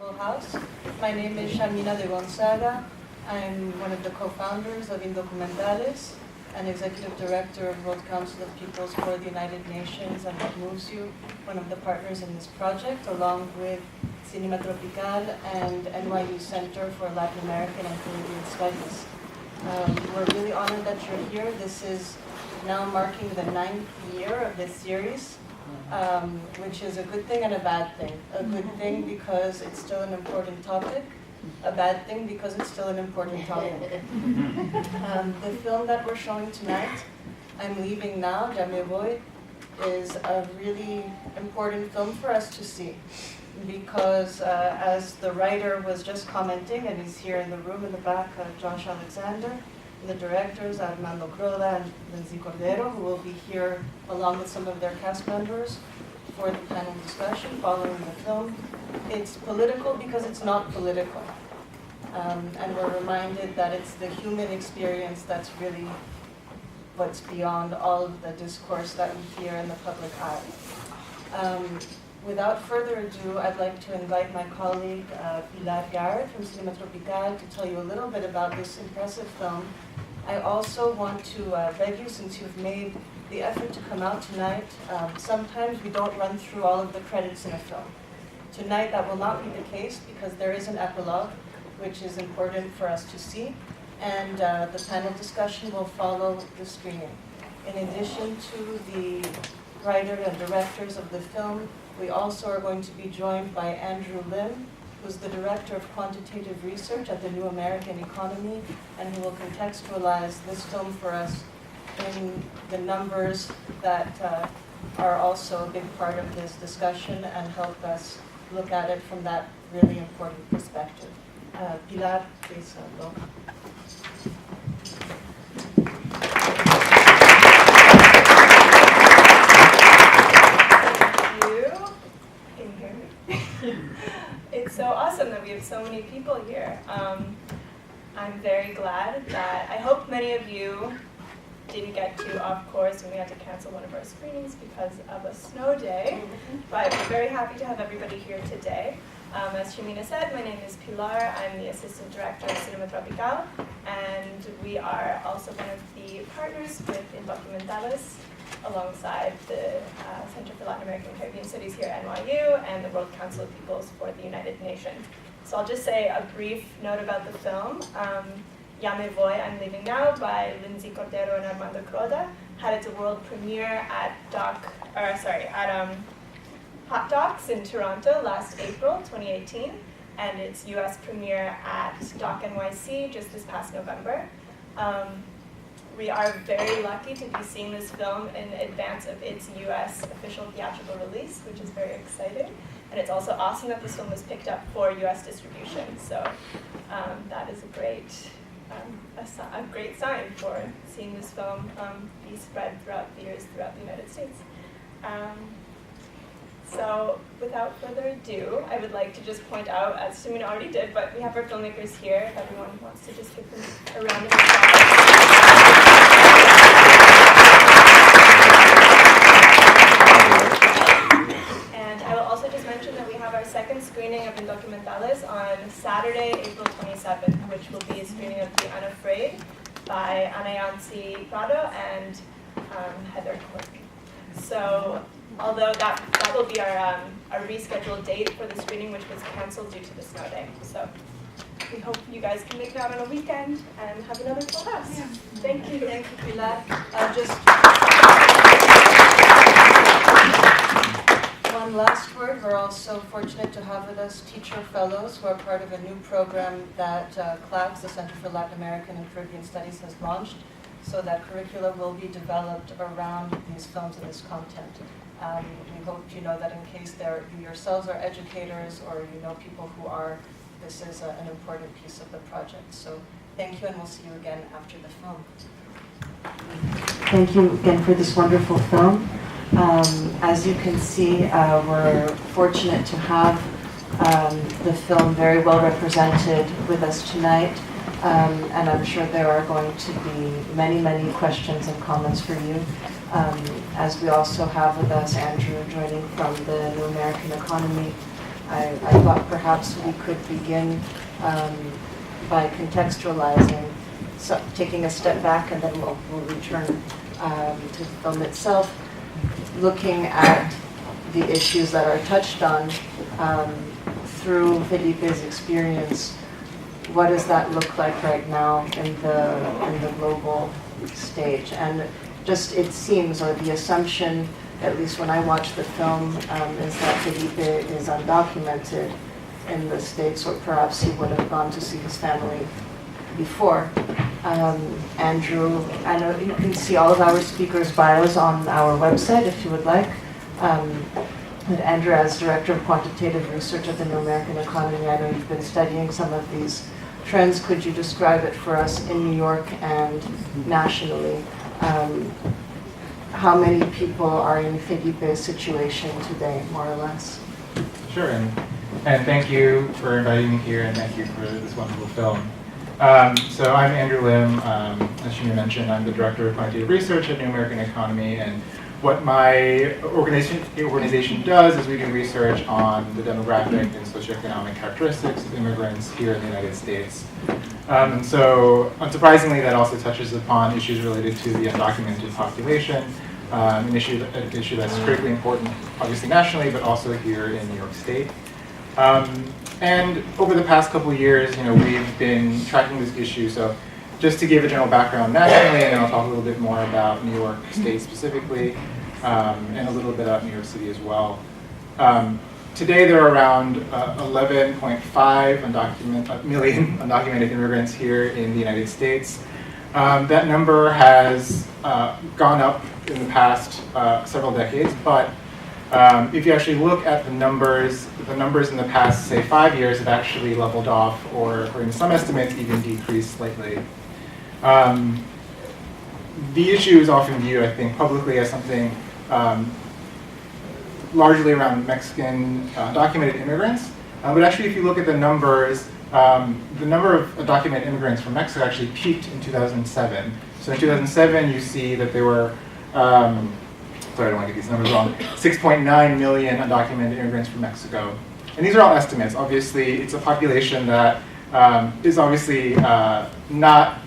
full house. My name is Shamina de Gonzaga. I'm one of the co-founders of Indocumentales and executive director of World Council of Peoples for the United Nations and What Moves You, one of the partners in this project, along with Cinema Tropical and NYU Center for Latin American and Caribbean Studies. We're really honored that you're here. This is now marking the 9th year of this series, which is a good thing and a bad thing. A good thing because it's still an important topic, a bad thing because it's still an important topic. The film that we're showing tonight, I'm Leaving Now, Ya Me Voy, is a really important film for us to see because as the writer was just commenting, and he's here in the room in the back, Josh Alexander, and the directors, Armando, Croda, and Lindsey, Cordero, who will be here along with some of their cast members for the panel discussion following the film. It's political because it's not political. And we're reminded that it's the human experience that's really what's beyond all of the discourse that we hear in the public eye. Without further ado, I'd like to invite my colleague Pilar from Cinema Tropical to tell you a little bit about this impressive film. I also want to beg you, since you've made the effort to come out tonight, sometimes we don't run through all of the credits in a film. Tonight that will not be the case because there is an epilogue, which is important for us to see, and the panel discussion will follow the screening. In addition to the writer and directors of the film, we also are going to be joined by Andrew Lim, who's the director of Quantitative Research at the New American Economy, and who will contextualize this film for us in the numbers that are also a big part of this discussion and help us look at it from that really important perspective. Pilar, please go. It's so awesome that we have so many people here. I'm very glad that I hope many of you didn't get to off course when we had to cancel one of our screenings because of a snow day, but we're very happy to have everybody here today. As Shamina said, my name is Pilar. I'm the Assistant Director of Cinema Tropical, and we are also one of the partners with Indocumentales, alongside the Center for Latin American and Caribbean Studies here at NYU and the World Council of Peoples for the United Nations. So I'll just say a brief note about the film. Ya Me Voy, I'm Leaving Now by Lindsey, Cordero, and Armando Croda had its world premiere at Hot Docs in Toronto last April 2018, and its US premiere at Doc NYC just this past November. We are very lucky to be seeing this film in advance of its US official theatrical release, which is very exciting. And it's also awesome that this film was picked up for US distribution. So that is a great sign for seeing this film be spread throughout the years throughout the United States. So without further ado, I would like to just point out, as Shamina already did, but we have our filmmakers here. If everyone wants to just give them a round of applause. And I will also just mention that we have our second screening of Indocumentales on Saturday, April 27th, which will be a screening of The Unafraid by Anayansi Prado and Heather Cork. So, although that will be our rescheduled date for the screening, which was canceled due to the snow day. So we hope you guys can make it out on a weekend and have another full house. Yeah. Thank you. Thank you, Pilar. Just one last word. We're also fortunate to have with us teacher fellows who are part of a new program that CLACS, the Center for Latin American and Caribbean Studies, has launched. So that curricula will be developed around these films and this content. We hope you know that in case you yourselves are educators or you know people who are, this is an important piece of the project. So thank you, and we'll see you again after the film. Thank you again for this wonderful film. As you can see, we're fortunate to have the film very well represented with us tonight. And I'm sure there are going to be many, many questions and comments for you. As we also have with us Andrew joining from the New American Economy, I thought perhaps we could begin by contextualizing, so taking a step back, and then we'll return to the film itself, looking at the issues that are touched on through Felipe's experience. What does that look like right now in the global stage? And just it seems, or the assumption, at least when I watched the film, is that Felipe is undocumented in the States, or perhaps he would have gone to see his family before. Andrew, I know you can see all of our speakers' bios on our website if you would like. But Andrew, as Director of Quantitative Research at the New American Economy, I know you've been studying some of these trends. Could you describe it for us in New York and nationally? How many people are in Felipe's situation today, more or less? Sure, and thank you for inviting me here, and thank you for this wonderful film. So I'm Andrew Lim. As Shamina mentioned, I'm the Director of Quantitative Research at New American Economy, and what my organization does is we do research on the demographic and socioeconomic characteristics of immigrants here in the United States. And so, unsurprisingly, that also touches upon issues related to the undocumented population, an issue that's critically important, obviously nationally, but also here in New York State. And over the past couple of years, we've been tracking this issue. So, just to give a general background nationally, and then I'll talk a little bit more about New York State specifically, and a little bit about New York City as well. Today there are around 11.5 million undocumented immigrants here in the United States. That number has gone up in the past several decades, but if you actually look at the numbers in the past, say, 5 years have actually leveled off, or in some estimates even decreased slightly. The issue is often viewed, I think, publicly as something largely around Mexican documented immigrants. But actually, if you look at the numbers, the number of undocumented immigrants from Mexico actually peaked in 2007. So in 2007, you see that there were, sorry, I don't want to get these numbers wrong, 6.9 million undocumented immigrants from Mexico. And these are all estimates. Obviously, it's a population that is obviously not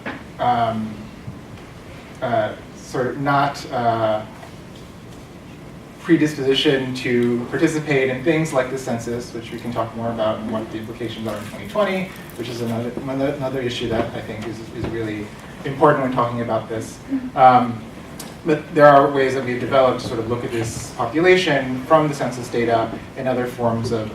predisposition to participate in things like the census, which we can talk more about and what the implications are in 2020, which is another issue that I think is really important when talking about this. But there are ways that we've developed to sort of look at this population from the census data and other forms of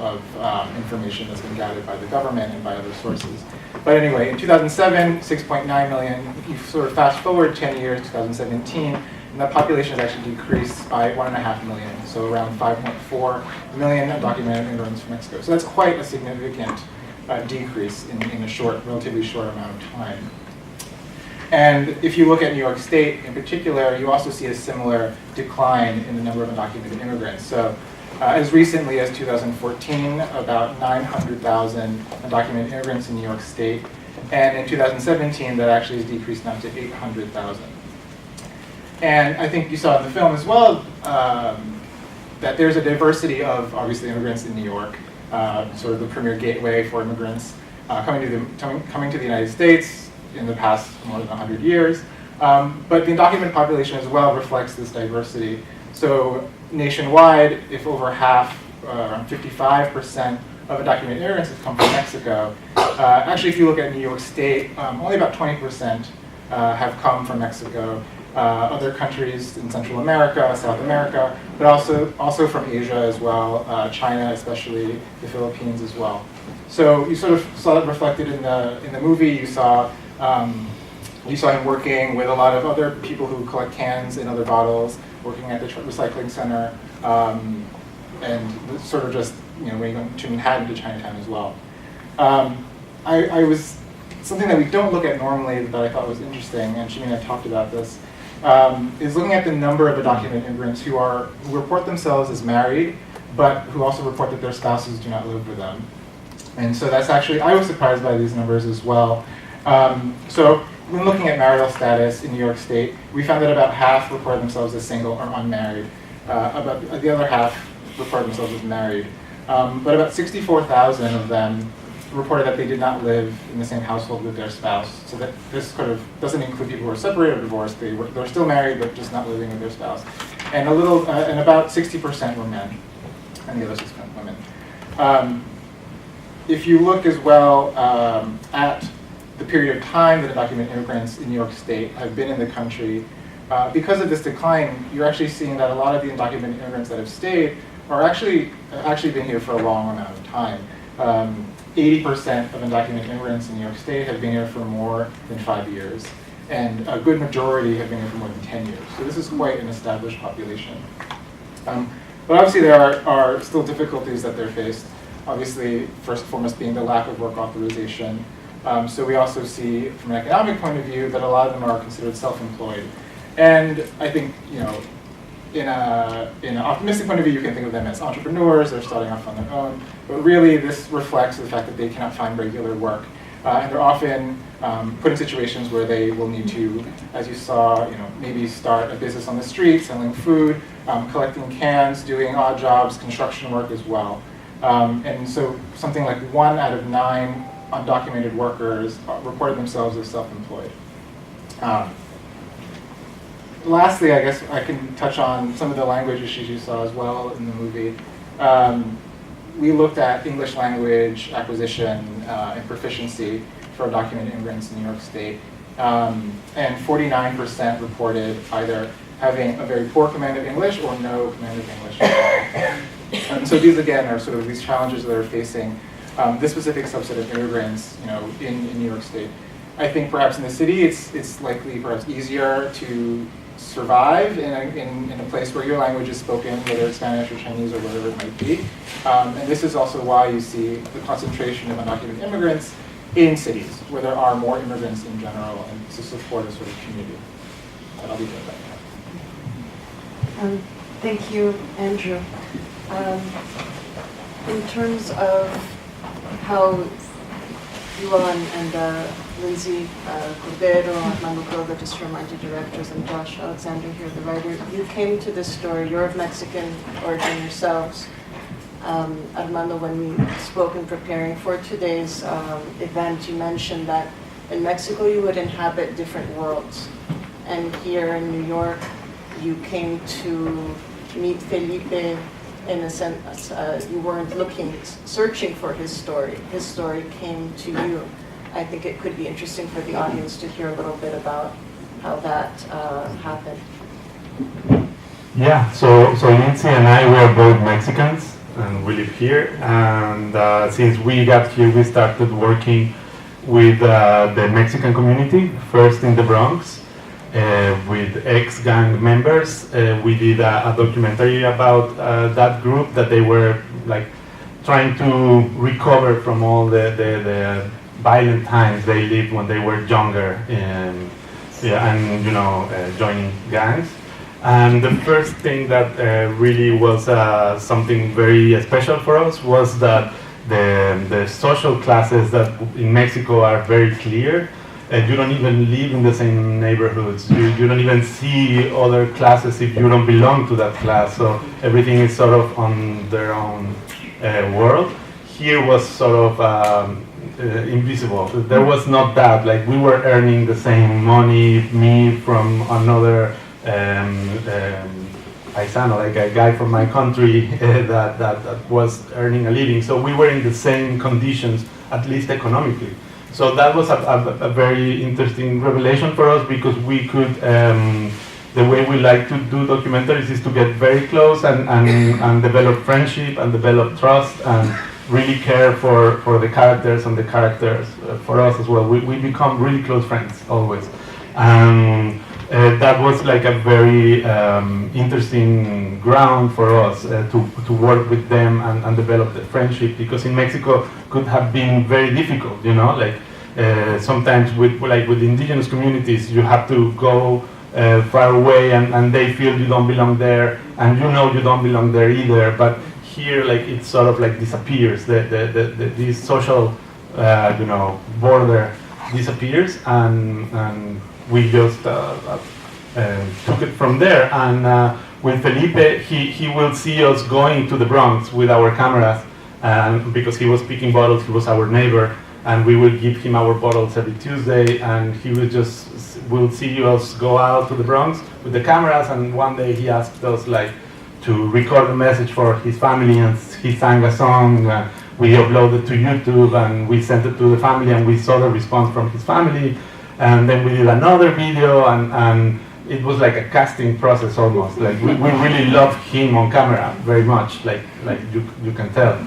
information that's been gathered by the government and by other sources. But anyway, in 2007, 6.9 million, you sort of fast forward 10 years, 2017, and that population has actually decreased by 1.5 million, so around 5.4 million undocumented immigrants from Mexico. So that's quite a significant decrease in a relatively short amount of time. And if you look at New York State in particular, you also see a similar decline in the number of undocumented immigrants. So as recently as 2014, about 900,000 undocumented immigrants in New York State. And in 2017, that actually has decreased now to 800,000. And I think you saw in the film as well that there's a diversity of, obviously, immigrants in New York, sort of the premier gateway for immigrants coming to the United States in the past more than 100 years. But the undocumented population as well reflects this diversity. So nationwide, if over half, around 55% of undocumented immigrants have come from Mexico, actually if you look at New York State, only about 20% have come from Mexico. Other countries in Central America, South America, but also from Asia as well, China especially, the Philippines as well. So you sort of saw that reflected in the movie. You saw him working with a lot of other people who collect cans and other bottles, working at the recycling center, and sort of just when you go to Manhattan, to Chinatown as well. I was something that we don't look at normally that I thought was interesting, and Shamina talked about this, is looking at the number of undocumented immigrants who report themselves as married, but who also report that their spouses do not live with them. And so that's actually, I was surprised by these numbers as well. So when looking at marital status in New York State, we found that about half report themselves as single or unmarried. About the other half report themselves as married. But about 64,000 of them reported that they did not live in the same household with their spouse. So that this sort of doesn't include people who are separated or divorced. They're still married, but just not living with their spouse. And and about 60% were men, and the other 6% women. If you look as well at the period of time that undocumented immigrants in New York State have been in the country, because of this decline, you're actually seeing that a lot of the undocumented immigrants that have stayed are actually been here for a long amount of time. 80% of undocumented immigrants in New York State have been here for more than 5 years, and a good majority have been here for more than 10 years. So this is quite an established population. But obviously there are still difficulties that they're faced. Obviously, first and foremost being the lack of work authorization. So we also see, from an economic point of view, that a lot of them are considered self-employed. And I think, in an optimistic point of view, you can think of them as entrepreneurs. They're starting off on their own. But really, this reflects the fact that they cannot find regular work. And they're often put in situations where they will need to, as you saw, maybe start a business on the street, selling food, collecting cans, doing odd jobs, construction work as well. And so something like 1 out of 9 undocumented workers reported themselves as self-employed. Lastly, I guess I can touch on some of the language issues you saw as well in the movie. We looked at English language acquisition and proficiency for undocumented immigrants in New York State. And 49% reported either having a very poor command of English or no command of English at all. And so these, again, are sort of these challenges that are facing this specific subset of immigrants, in New York State. I think perhaps in the city, it's likely perhaps easier to survive in a place where your language is spoken, whether it's Spanish or Chinese or whatever it might be. And this is also why you see the concentration of undocumented immigrants in cities, where there are more immigrants in general, and to support a sort of community. And I'll leave it at that. Thank you, Andrew. In terms of how you and Lindsey, Cordero, Armando, Croda, just to remind you, directors, and Josh Alexander here, the writer, you came to this story. You're of Mexican origin yourselves. Armando, when we spoke in preparing for today's event, you mentioned that in Mexico you would inhabit different worlds. And here in New York, you came to meet Felipe in a sense. You weren't searching for his story. His story came to you. I think it could be interesting for the audience to hear a little bit about how that happened. Yeah, so Lindsey and I were both Mexicans, and we live here. And since we got here, we started working with the Mexican community, first in the Bronx, with ex-gang members. We did a documentary about that group, that they were like trying to recover from all the violent times they lived when they were younger, and joining gangs. And the first thing that really was something very special for us was that the social classes that in Mexico are very clear. You don't even live in the same neighborhoods. You don't even see other classes if you don't belong to that class. So everything is sort of on their own world. Here was sort of invisible. There was not that. Like, we were earning the same money, me from another paisano, like a guy from my country that was earning a living. So we were in the same conditions, at least economically. So that was a very interesting revelation for us, because we could, the way we like to do documentaries is to get very close and develop friendship and develop trust and really care for the characters, and the characters for us as well. We become really close friends always. That was like a very interesting ground for us to work with them and develop the friendship, because in Mexico could have been very difficult, like sometimes with indigenous communities, you have to go far away, and they feel you don't belong there, and you don't belong there either. But here, like, it sort of like disappears. This social border disappears, and we just took it from there. And with Felipe, he will see us going to the Bronx with our cameras and because he was picking bottles, he was our neighbor, and we would give him our bottles every Tuesday, and he would just, we'll see us go out to the Bronx with the cameras, and one day he asked us like to record a message for his family, and he sang a song. We uploaded to YouTube, and we sent it to the family, and we saw the response from his family, and then we did another video, and it was like a casting process almost. Like we really loved him on camera very much, like you can tell.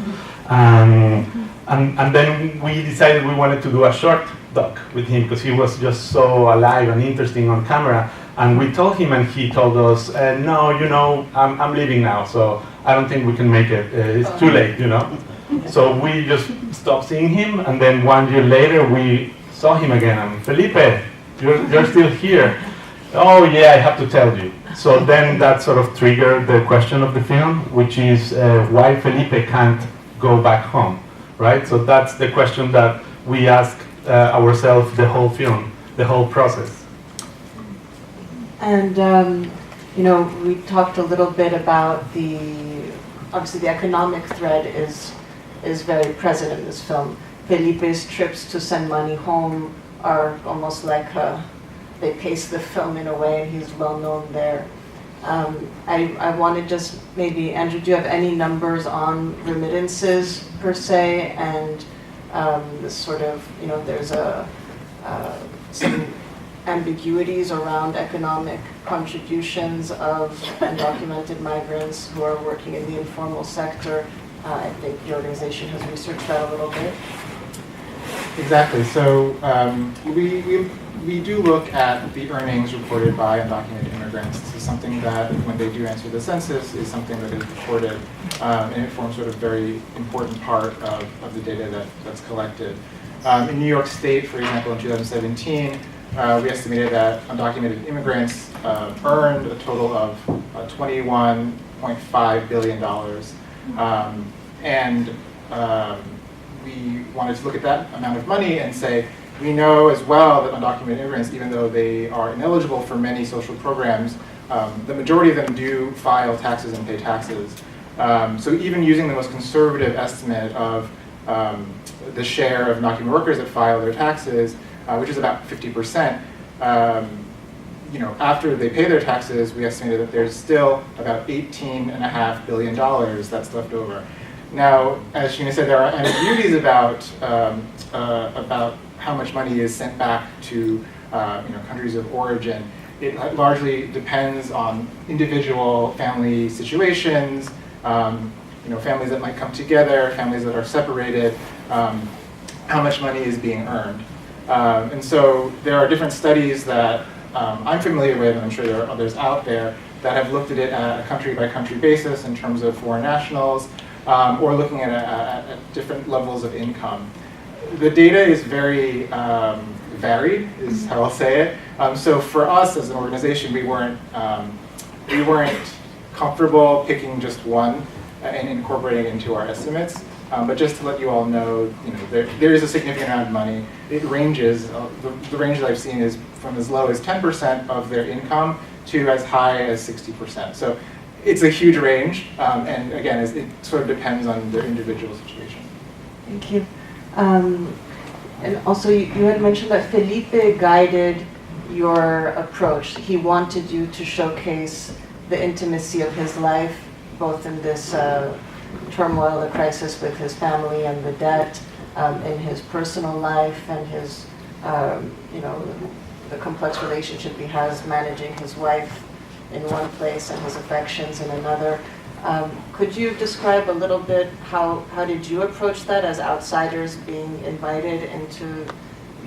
And then we decided we wanted to do a short doc with him because he was just so alive and interesting on camera. And we told him, and he told us, no, you know, I'm leaving now, so I don't think we can make it. It's too late, you know. So we just stopped seeing him, and then 1 year later we saw him again. And Felipe, you're still here. Oh yeah, I have to tell you. So then that sort of triggered the question of the film, which is why Felipe can't go back home, right? So that's the question that we ask ourselves the whole film, the whole process. And you know, we talked a little bit about obviously the economic thread is very present in this film. Felipe's trips to send money home are almost like they pace the film in a way, and he's well known there. I want to just maybe, Andrew, do you have any numbers on remittances per se, and this sort of, you know, there's some ambiguities around economic contributions of undocumented migrants who are working in the informal sector. I think the organization has researched that a little bit. Exactly. So we do look at the earnings reported by undocumented immigrants. This is something that, when they do answer the census, is something that is reported, and it forms sort of very important part of the data that's collected. In New York State, for example, in 2017, we estimated that undocumented immigrants earned a total of $21.5 billion. We wanted to look at that amount of money and say, we know as well that undocumented immigrants, even though they are ineligible for many social programs, the majority of them do file taxes and pay taxes. So even using the most conservative estimate of the share of undocumented workers that file their taxes, which is about 50%, you know, after they pay their taxes, we estimated that there's still about $18.5 billion that's left over. Now, as Shamina said, there are ambiguities about how much money is sent back to you know, countries of origin. It largely depends on individual family situations, you know, families that might come together, families that are separated, how much money is being earned. And so there are different studies that I'm familiar with, and I'm sure there are others out there, that have looked at it at a country-by-country basis in terms of foreign nationals, or looking at different levels of income. The data is very varied, is how I'll say it. So for us as an organization, we weren't comfortable picking just one and incorporating it into our estimates. But just to let you all know, you know, there is a significant amount of money. It ranges. The range that I've seen is from as low as 10% of their income to as high as 60%. So it's a huge range, and again, it sort of depends on their individual situation. Thank you. And also, you had mentioned that Felipe guided your approach. He wanted you to showcase the intimacy of his life, both in this turmoil, the crisis with his family and the debt, in his personal life and his, you know, the complex relationship he has managing his wife in one place and his affections in another. Could you describe a little bit how did you approach that as outsiders being invited into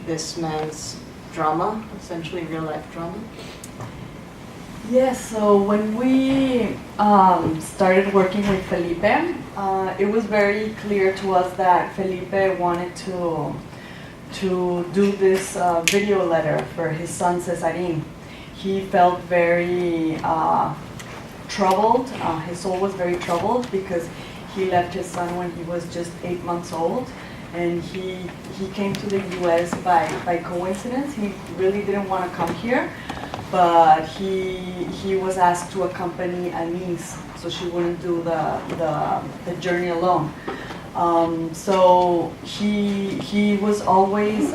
this man's drama, essentially real life drama? Yes, so when we started working with Felipe, it was very clear to us that Felipe wanted to do this video letter for his son Cesarin. He felt very troubled. His soul was very troubled because he left his son when he was just 8 months old, and he came to the U.S. by coincidence. He really didn't want to come here, but he was asked to accompany a niece so she wouldn't do the journey alone. So he was always,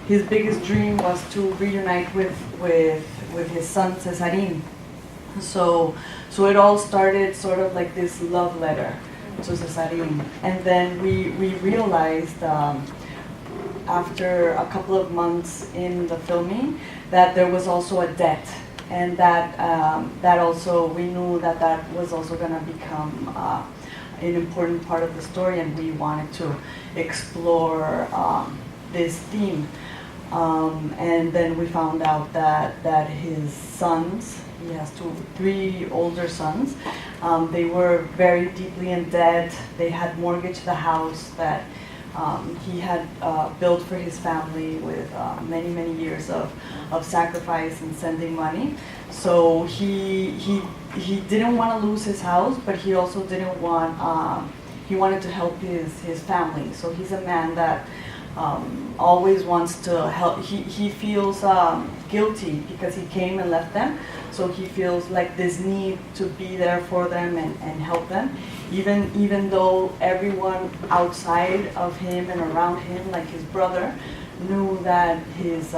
his biggest dream was to reunite with his son Cesarin. So it all started sort of like this love letter to Cesarin. And then we realized after a couple of months in the filming that there was also a debt, and that also, we knew that was also going to become an important part of the story, and we wanted to explore this theme. And then we found out that his sons, he has three older sons, they were very deeply in debt. They had mortgaged the house that he had built for his family with many, many years of sacrifice and sending money. So he didn't want to lose his house, but he also didn't want, he wanted to help his family. So he's a man that always wants to help. He feels guilty because he came and left them. So he feels like this need to be there for them and help them. Even though everyone outside of him and around him, like his brother, knew that his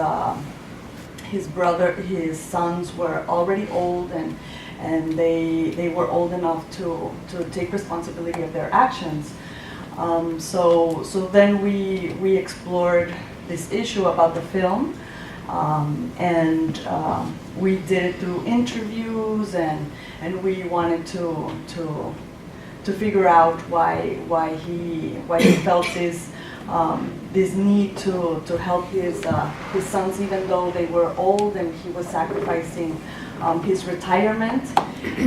sons were already old and they were old enough to take responsibility of their actions. So then we explored this issue about the film, and we did it through interviews, and we wanted to figure out why he felt this need to help his sons, even though they were old and he was sacrificing his retirement.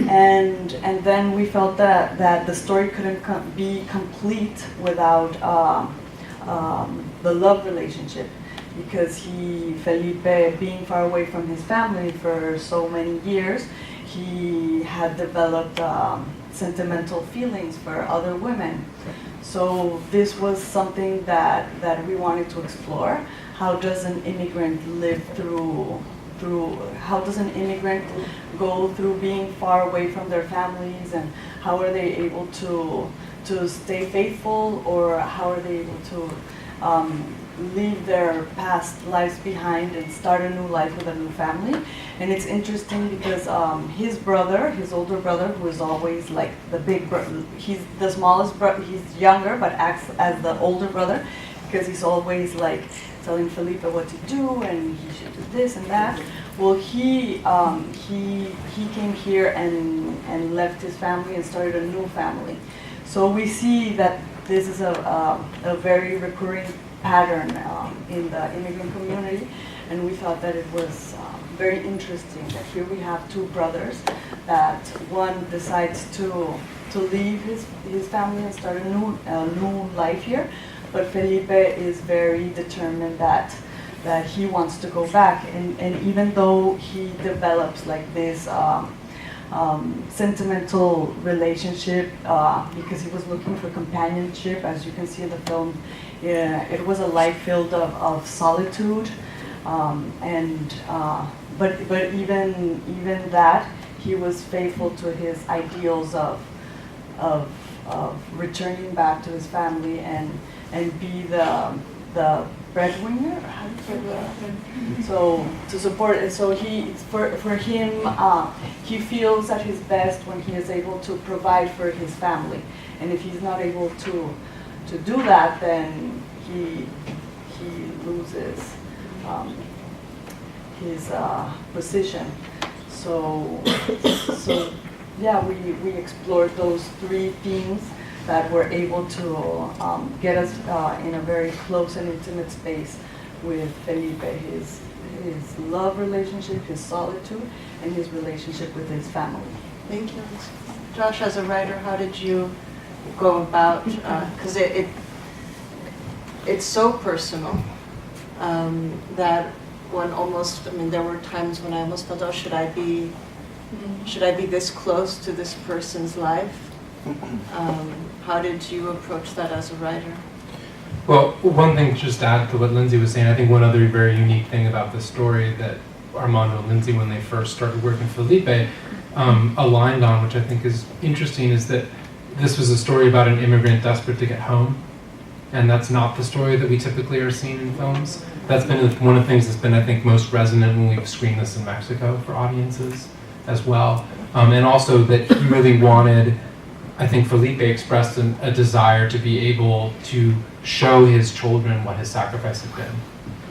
And then we felt that the story couldn't be complete without the love relationship, because Felipe, being far away from his family for so many years, he had developed sentimental feelings for other women. So this was something that we wanted to explore. How does an immigrant live through how does an immigrant go through being far away from their families, and how are they able to stay faithful, or how are they able to leave their past lives behind and start a new life with a new family. And it's interesting because his older brother, who is always like the big brother, he's the smallest brother, he's younger but acts as the older brother, because he's always like telling Felipe what to do and he should do this and that. Well, he came here and left his family and started a new family. So we see that this is a very recurring pattern in the immigrant community, and we thought that it was very interesting that here we have two brothers, that one decides to leave his family and start a new life here, but Felipe is very determined that he wants to go back, and even though he develops like this sentimental relationship because he was looking for companionship, as you can see in the film. It was a life filled of solitude, but even that, he was faithful to his ideals of returning back to his family and be the breadwinner. How do you say that? So to support it. So for him, he feels at his best when he is able to provide for his family, and if he's not able to do that, then he loses his position. So yeah, we explored those three themes that were able to get us in a very close and intimate space with Felipe, his love relationship, his solitude, and his relationship with his family. Thank you. Josh, as a writer, how did you go about, because it's so personal that one almost, there were times when I almost felt, oh, should I be this close to this person's life? How did you approach that as a writer? Well, one thing just to add to what Lindsey was saying, I think one other very unique thing about the story that Armando and Lindsey, when they first started working with Felipe, aligned on, which I think is interesting, is that this was a story about an immigrant desperate to get home. And that's not the story that we typically are seeing in films. That's been one of the things that's been, I think, most resonant when we've screened this in Mexico for audiences as well. And also that he really wanted, I think Felipe expressed a desire to be able to show his children what his sacrifice had been,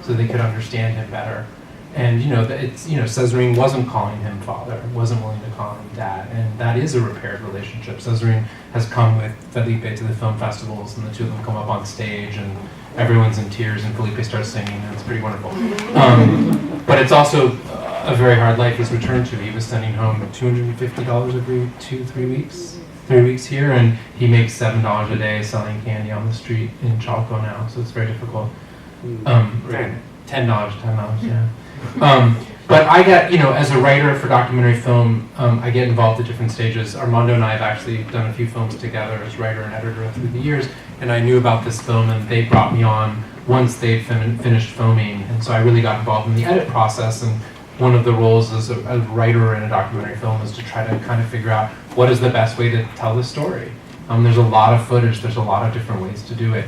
so they could understand him better. And Cesarine wasn't calling him father, wasn't willing to call him dad, and that is a repaired relationship. Cesarine has come with Felipe to the film festivals, and the two of them come up on stage, and everyone's in tears, and Felipe starts singing, and it's pretty wonderful. But it's also a very hard life he's returned to. He was sending home $250 every 2-3 weeks. 3 weeks here, and he makes $7 a day selling candy on the street in Chalco now, so it's very difficult. $10, yeah. But I get, as a writer for documentary film, I get involved at different stages. Armando and I have actually done a few films together as writer and editor through the years, and I knew about this film, and they brought me on once they'd finished filming, and so I really got involved in the edit process. And one of the roles as a writer in a documentary film is to try to kind of figure out what is the best way to tell the story. There's a lot of footage, there's a lot of different ways to do it.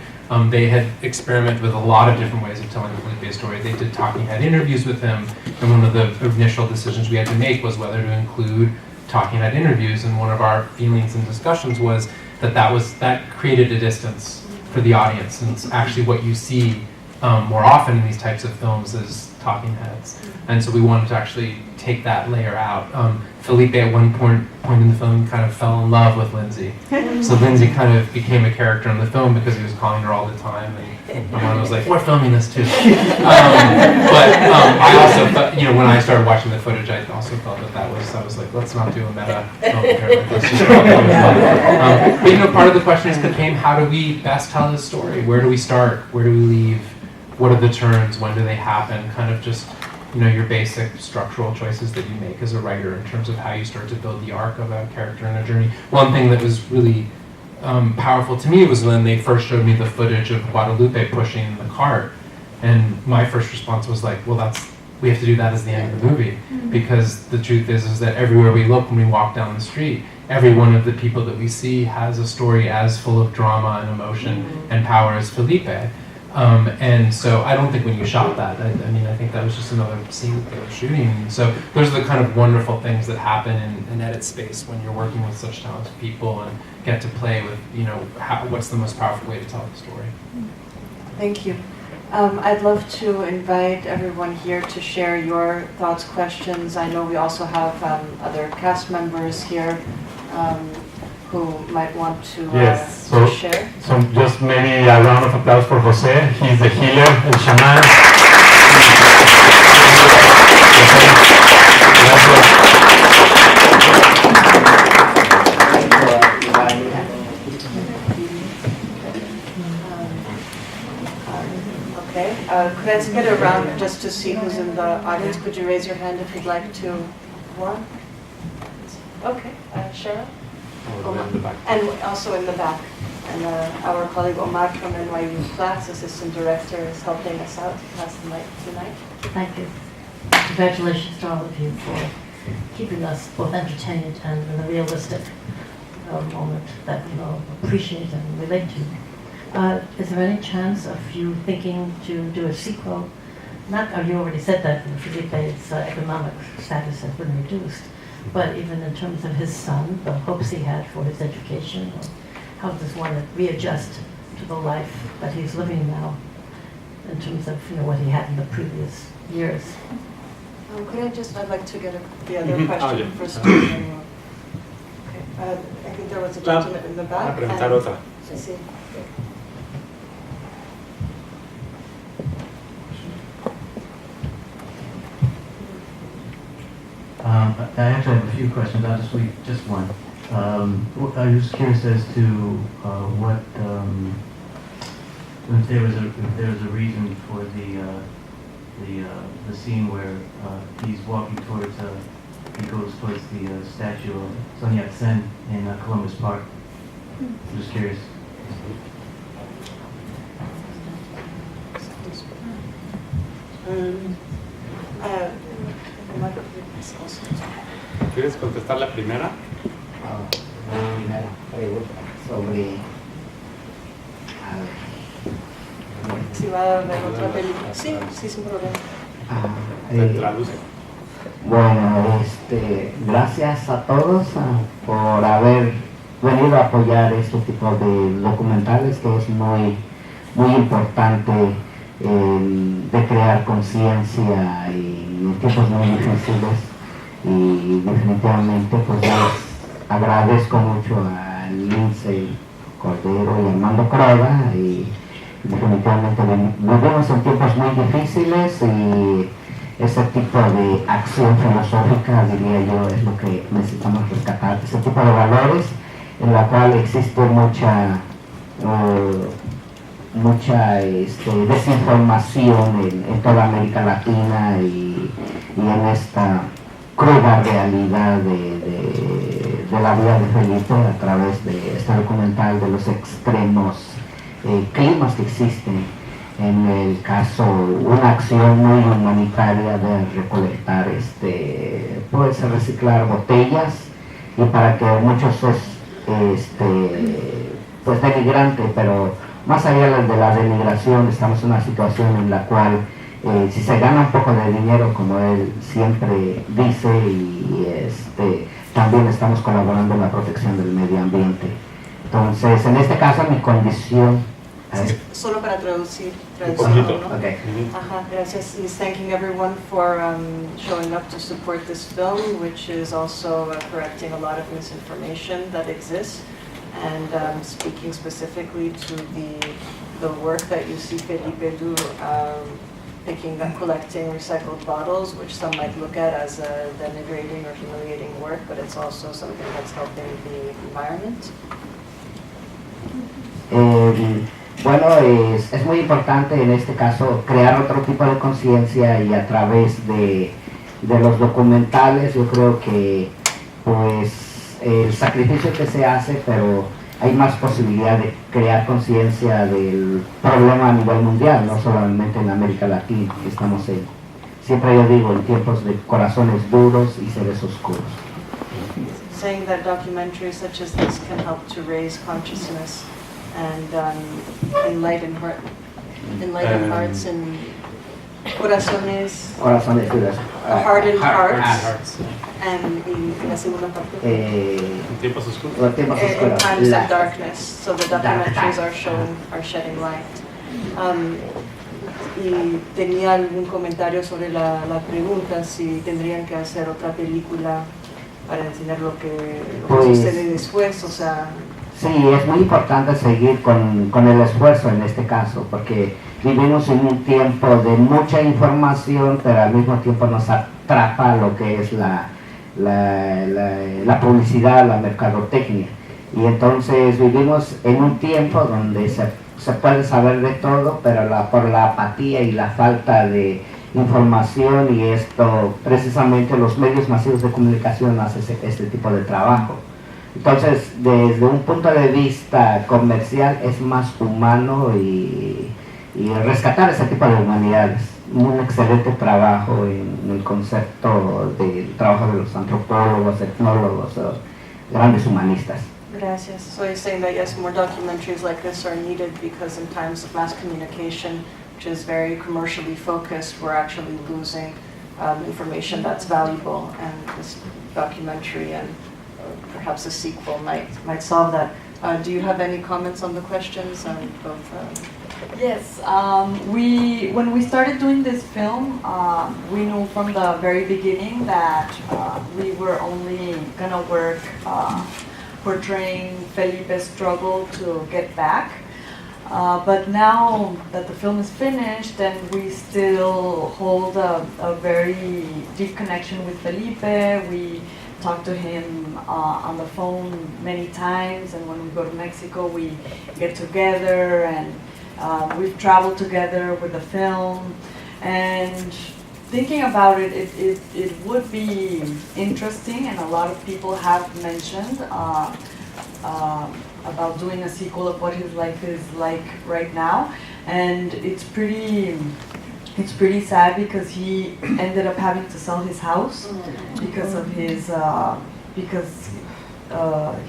They had experimented with a lot of different ways of telling the Felipe story. They did talking head interviews with him, and one of the initial decisions we had to make was whether to include talking head interviews, and one of our feelings and discussions was that created a distance for the audience, and it's actually what you see more often in these types of films is talking heads. And so we wanted to actually take that layer out. Felipe at one point in the film kind of fell in love with Lindsey. So Lindsey kind of became a character in the film because he was calling her all the time, and Armando was like, we're filming this too. I also felt, when I started watching the footage, I also felt I was like, let's not do a meta film here. Let's just talk about it. But part of the questions became, how do we best tell this story? Where do we start? Where do we leave? What are the turns? When do they happen? Kind of just your basic structural choices that you make as a writer in terms of how you start to build the arc of a character and a journey. One thing that was really powerful to me was when they first showed me the footage of Guadalupe pushing the cart, and my first response was like, well, we have to do that as the end of the movie, because the truth is that everywhere we look when we walk down the street, every one of the people that we see has a story as full of drama and emotion and power as Felipe. And so I don't think when you shot that, I think that was just another scene that they were shooting. So those are the kind of wonderful things that happen in edit space when you're working with such talented people and get to play with, what's the most powerful way to tell the story. Thank you. I'd love to invite everyone here to share your thoughts, questions. I know we also have other cast members here who might want to share. So just maybe a round of applause for Jose. He's the healer, el shaman. Okay, could I get a round just to see who's in the audience? Could you raise your hand if you'd like to? One? Okay, Cheryl? And also in the back. And our colleague Omar from NYU CLACS, Assistant Director, is helping us out to pass the mic tonight. Thank you. Congratulations to all of you for keeping us both entertained and in a realistic moment that we all appreciate and relate to. Is there any chance of you thinking to do a sequel? You already said that Felipe's economic status has been reduced, but even in terms of his son, the hopes he had for his education, or how does one readjust to the life that he's living now in terms of what he had in the previous years? I'd like to get the other question first. Okay. I think there was a gentleman in the back. I see. I actually have a few questions. I'll just leave just one. I was curious as to if there was a reason for the scene where he's walking towards he goes towards the statue of Sun Yat-sen in Columbus Park. I'm just curious. ¿Quieres contestar la primera? primera pregunta sobre... Si va a haber otra película. Sí, sí, sin problema. Bueno, gracias a todos por haber venido a apoyar este tipo de documentales, que es muy, muy importante de crear conciencia en tiempos muy difíciles, y definitivamente pues les agradezco mucho a Lindsey, Cordero y Armando Croda, y definitivamente vivimos en tiempos muy difíciles y ese tipo de acción filosófica, diría yo, es lo que necesitamos rescatar, ese tipo de valores en la cual existe mucha desinformación en toda América Latina, y en esta cruda realidad de la vida de Felipe a través de este documental, de los extremos climas que existen. En el caso, una acción muy humanitaria de recolectar, pues reciclar botellas, y para que muchos pues denigrante, pero más allá de la denigración, estamos en una situación en la cual si se gana un poco de dinero, como él siempre dice, y también estamos colaborando en la protección del medio ambiente. Entonces, en este caso, mi condición... Sí, solo para traducir, ¿no? Okay. Ajá, gracias. He's thanking everyone for showing up to support this film, which is also correcting a lot of misinformation that exists, and speaking specifically to the work that you see Felipe do, picking up, collecting recycled bottles, which some might look at as denigrating or humiliating work, but it's also something that's helping the environment. Bueno, es muy importante en este caso crear otro tipo de conciencia, y a través de los documentales yo creo que pues el sacrificio que se hace, pero hay más posibilidad de crear conciencia del problema a nivel mundial, no solamente en América Latina, que estamos siempre yo digo, en tiempos de corazones duros y seres oscuros. Saying that documentaries such as this can help to raise consciousness and enlighten hearts and corazones, duros. hardened hearts, and y la segunda parte, Tiempos oscuros. Los tiempos in oscuros. times of darkness. So the documentaries are shedding light. Y tenía algún comentario sobre la pregunta si tendrían que hacer otra película para enseñar lo que sucede después, o sea. Sí, es muy importante seguir con el esfuerzo en este caso, porque vivimos en un tiempo de mucha información, pero al mismo tiempo nos atrapa lo que es la publicidad, la mercadotecnia. Y entonces vivimos en un tiempo donde se puede saber de todo, pero por la apatía y la falta de información, y esto precisamente los medios masivos de comunicación hacen este tipo de trabajo. Entonces, desde un punto de vista comercial, es más humano y rescatar ese tipo de humanidades. Un excelente trabajo en el concepto del trabajo de los antropólogos, etnólogos, grandes humanistas. Gracias. So you're saying that yes, more documentaries like this are needed because in times of mass communication, which is very commercially focused, we're actually losing information that's valuable, and this documentary and perhaps a sequel might solve that. Do you have any comments on the questions? Yes, when we started doing this film, we knew from the very beginning that we were only gonna work portraying Felipe's struggle to get back. But now that the film is finished, and we still hold a very deep connection with Felipe. We talk to him on the phone many times, and when we go to Mexico, we get together, and we've traveled together with the film. And thinking about it, it would be interesting, and a lot of people have mentioned about doing a sequel of what his life is like right now. And it's pretty sad because he ended up having to sell his house because of his because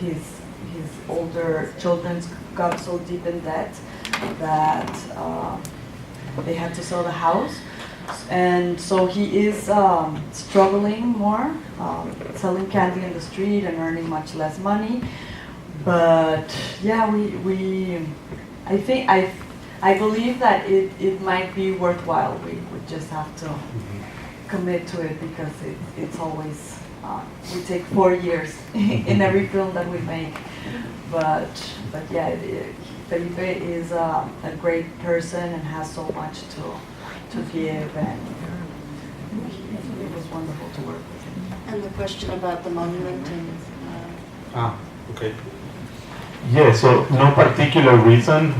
his older children got so deep in debt that they had to sell the house. And so he is struggling more, selling candy in the street and earning much less money. But yeah, I believe that it might be worthwhile. We just have to commit to it because it's always, we take 4 years in every film that we make. But yeah, Felipe is a great person and has so much to give, and it was wonderful to work with him. And the question about the monument and Okay. Yeah, so no particular reason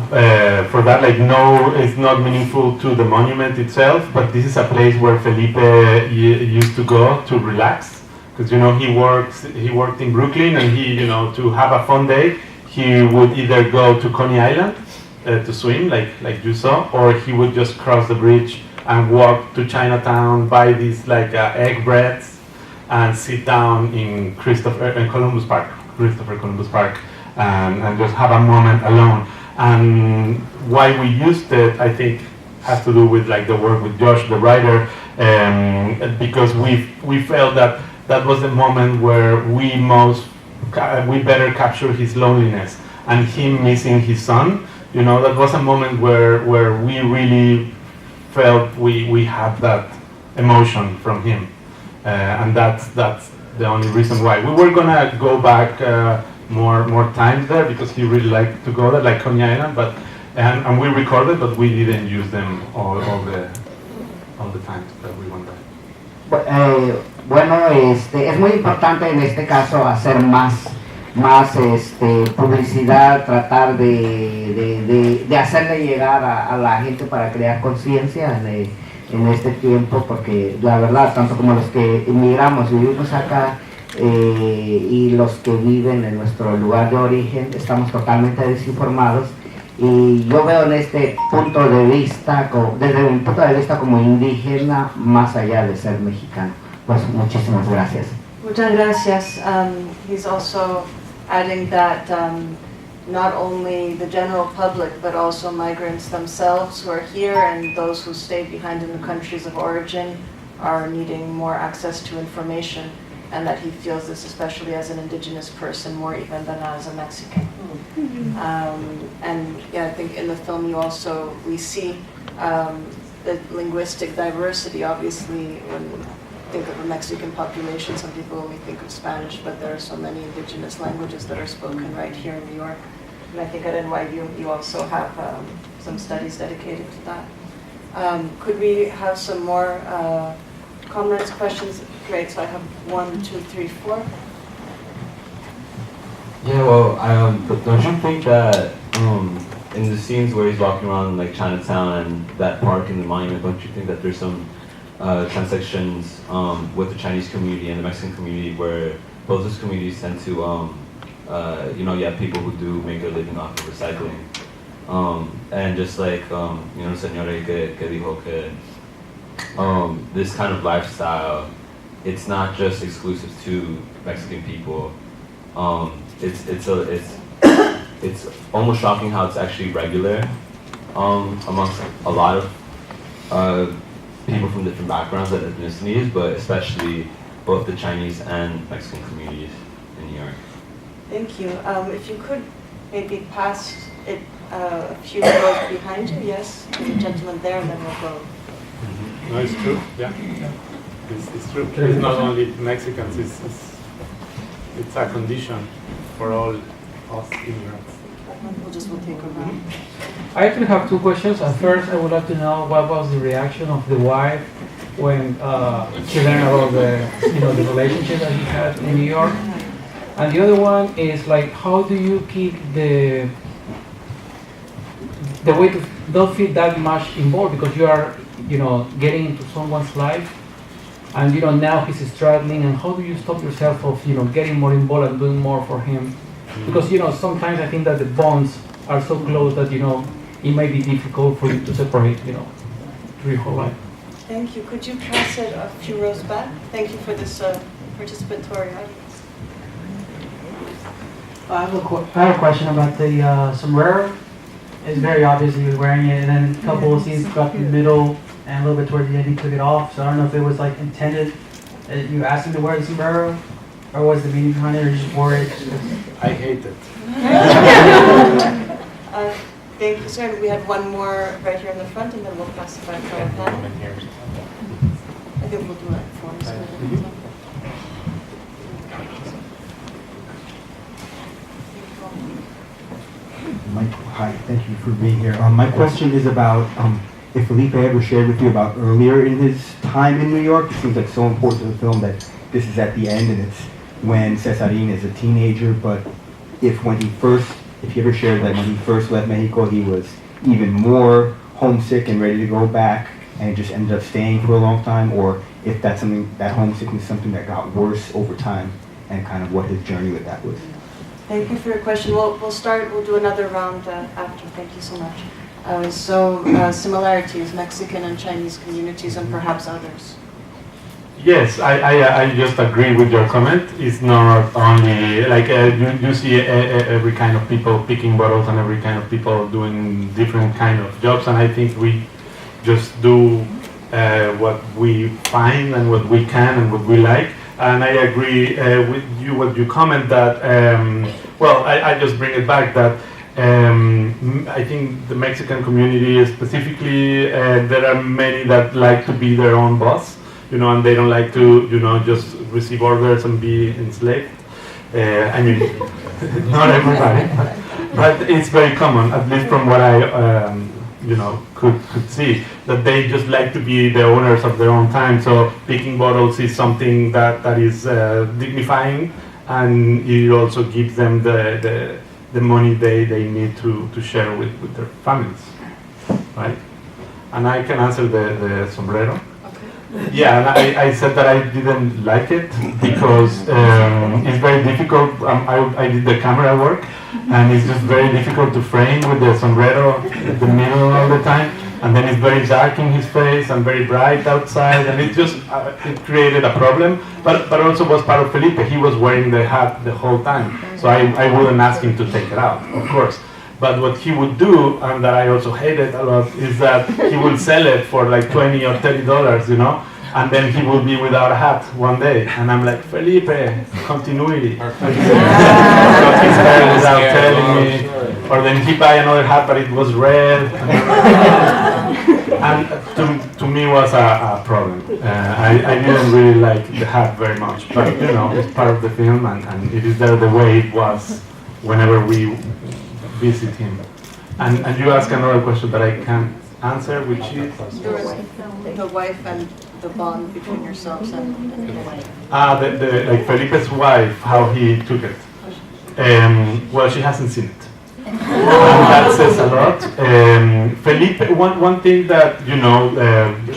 for that. Like, no, it's not meaningful to the monument itself, but this is a place where Felipe used to go to relax, because he worked in Brooklyn, and to have a fun day, he would either go to Coney Island to swim, like you saw, or he would just cross the bridge and walk to Chinatown, buy these egg breads, and sit down in Christopher Columbus Park, and just have a moment alone. And why we used it, I think, has to do with the work with Josh, the writer, because we felt that was the moment where we better capture his loneliness and him missing his son. That was a moment where we really felt we had that emotion from him, and that's the only reason why. We were gonna go back more times there because he really liked to go there, like Coney Island, and we recorded, but we didn't use them all the times that we went there. Bueno, es muy importante en este caso hacer más publicidad, tratar de hacerle llegar a la gente para crear conciencia en este tiempo, porque la verdad, tanto como los que vivimos acá, y los que viven en nuestro lugar de origen, estamos totalmente desinformados. Y yo veo en este punto de vista, desde mi punto de vista como indígena, más allá de ser mexicano. Pues muchísimas gracias. Muchas gracias. He's also adding that not only the general public, but also migrants themselves who are here and those who stayed behind in the countries of origin are needing more access to information, and that he feels this especially as an indigenous person more even than as a Mexican. And yeah, I think in the film we see the linguistic diversity. Obviously, when we think of a Mexican population, some people only think of Spanish, but there are so many indigenous languages that are spoken right here in New York. And I think at NYU you also have some studies dedicated to that. Could we have some more comments, questions? Great, so I have 1, 2, 3, 4. Yeah, well, but don't you think that in the scenes where he's walking around like Chinatown and that park in the monument, don't you think that there's some transactions with the Chinese community and the Mexican community where both those communities tend to, you have people who do make their living off of recycling, and just like señora que dijo que this kind of lifestyle, it's not just exclusive to Mexican people. It's almost shocking how it's actually regular amongst a lot of people from different backgrounds and ethnicities, but especially both the Chinese and Mexican communities in New York. Thank you. If you could maybe pass it a few rows behind you, yes, to the gentleman there, and then we'll go. No, it's true. Yeah, it's true. It's not only Mexicans. It's a condition for all us immigrants. We'll take a round. I actually have 2 questions. First, I would like to know what was the reaction of the wife when she learned about the relationship that he had in New York. And the other one is like, how do you keep the way to don't feel that much involved, because you are getting into someone's life, and now he's struggling, and how do you stop yourself of getting more involved and doing more for him? Because sometimes I think that the bonds are so close that it might be difficult for you to separate through your whole life. Thank you. Could you pass it a few rows back? Thank you for this participatory audience. I have a question about the sombrero. It's very obvious he was wearing it, and then a couple of scenes throughout the middle and a little bit towards the end he took it off. So I don't know if it was like intended that you asked him to wear the sombrero, or was the meaning behind it, or you just wore it? I hate it. Thank you, sir. We had one more right here in the front, and then we'll pass it back to our panel. I think we'll do it for Hi, thank you for being here. My question is about if Felipe ever shared with you about earlier in his time in New York. It seems like so important to the film that this is at the end and it's when Cesarin is a teenager, but if he ever shared that when he first left Mexico, he was even more homesick and ready to go back and just ended up staying for a long time, or if that's something, that homesickness is something that got worse over time, and kind of what his journey with that was. Thank you for your question. We'll do another round after. Thank you so much. Similarities, Mexican and Chinese communities, and perhaps others. Yes, I just agree with your comment. It's not only like you see every kind of people picking bottles and every kind of people doing different kind of jobs, and I think we just do what we find and what we can and what we like. And I agree with you what you comment that, well, I just bring it back that I think the Mexican community specifically, there are many that like to be their own boss, you know, and they don't like to, you know, just receive orders and be enslaved. I mean, not everybody, but it's very common, at least from what I, you know, could see, that they just like to be the owners of their own time. So picking bottles is something that is dignifying, and it also gives them the money they need to share with their families, right? And I can answer the sombrero. Yeah, and I said that I didn't like it because it's very difficult. I did the camera work, and it's just very difficult to frame with the sombrero in the middle all the time. And then it's very dark in his face and very bright outside, and it just it created a problem. But also was part of Felipe. He was wearing the hat the whole time, so I wouldn't ask him to take it out, of course. But what he would do, and that I also hated a lot, is that he would sell it for like $20 or $30, you know, and then he will be without a hat one day, and I'm like, Felipe, continuity. Got his hair without telling me, or then he buy another hat, but it was red, and to me was a problem. I didn't really like the hat very much, but you know, it's part of the film, and it is there the way it was whenever we visit him. And you ask another question that I can't answer, which is the wife and the bond between yourselves and the wife. Like Felipe's wife, how he took it. Well, she hasn't seen it. And that says a lot. Felipe, one thing that, you know,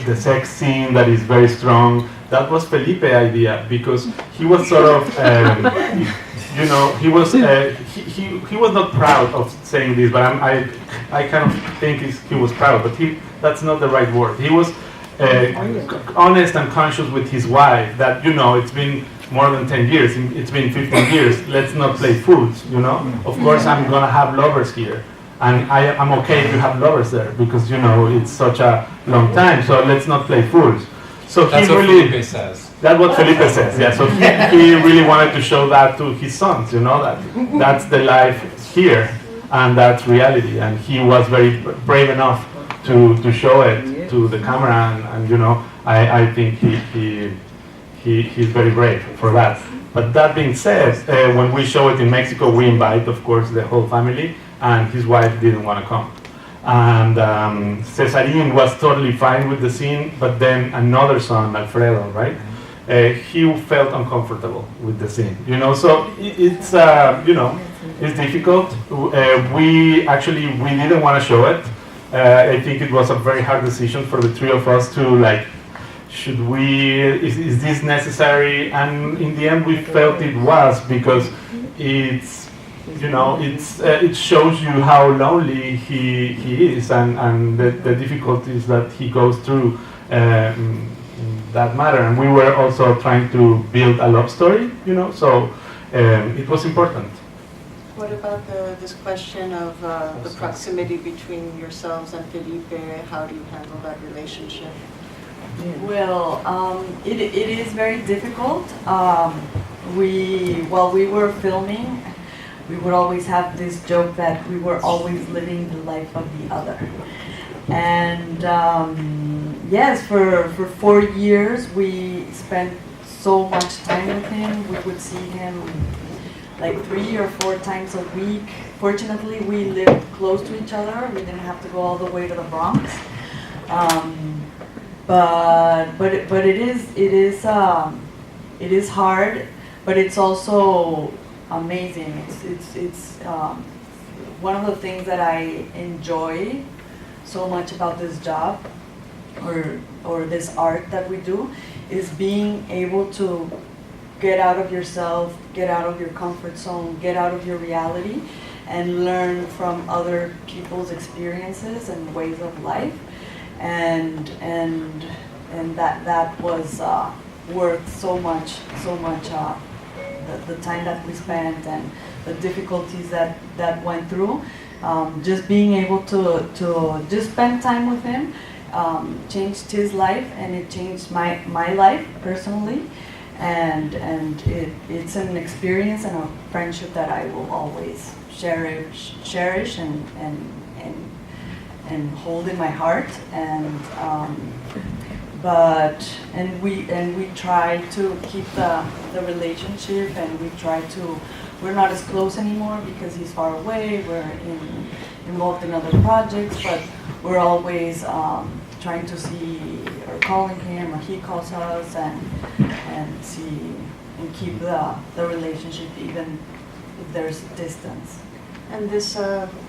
the sex scene that is very strong, that was Felipe's idea, because he was sort of, you know, he was not proud of saying this, but I kind of think he was proud, but that's not the right word. He was honest and conscious with his wife that, you know, it's been more than 10 years, it's been 15 years, let's not play fools, you know. Of course I'm gonna have lovers here, and I'm okay if you have lovers there, because, you know, it's such a long time, so let's not play fools. So that's what Felipe says. That's what Felipe says, yeah. So he really wanted to show that to his sons, you know, that's the life here, and that's reality, and he was very brave enough to show it to the camera, and you know, I think he's very brave for that. But that being said, when we show it in Mexico, we invite, of course, the whole family, and his wife didn't want to come. And Cesarin was totally fine with the scene, but then another son, Alfredo, right? He felt uncomfortable with the scene, you know. So it's you know, it's difficult. We didn't want to show it. I think it was a very hard decision for the three of us to like, should we, is this necessary? And in the end we felt it was, because it's, you know, it shows you how lonely he is, and the difficulties that he goes through that matter. And we were also trying to build a love story, you know, so it was important. What about this question of the proximity between yourselves and Felipe? How do you handle that relationship? Well, it is very difficult. While we were filming, we would always have this joke that we were always living the life of the other. And yes, for 4 years, we spent so much time with him. We would see him like 3 or 4 times a week. Fortunately, we lived close to each other. We didn't have to go all the way to the Bronx. But it is hard, but it's also amazing. It's one of the things that I enjoy so much about this job or this art that we do is being able to get out of yourself, get out of your comfort zone, get out of your reality, and learn from other people's experiences and ways of life. And that was worth so much the time that we spent and the difficulties that went through. Just being able to just spend time with him changed his life, and it changed my life personally. And it's an experience and a friendship that I will always cherish and hold in my heart. And we try to keep the relationship, and we're not as close anymore because he's far away. We're involved in other projects, but we're always trying to see, or calling him, or he calls us, and see and keep the relationship even if there's distance. And this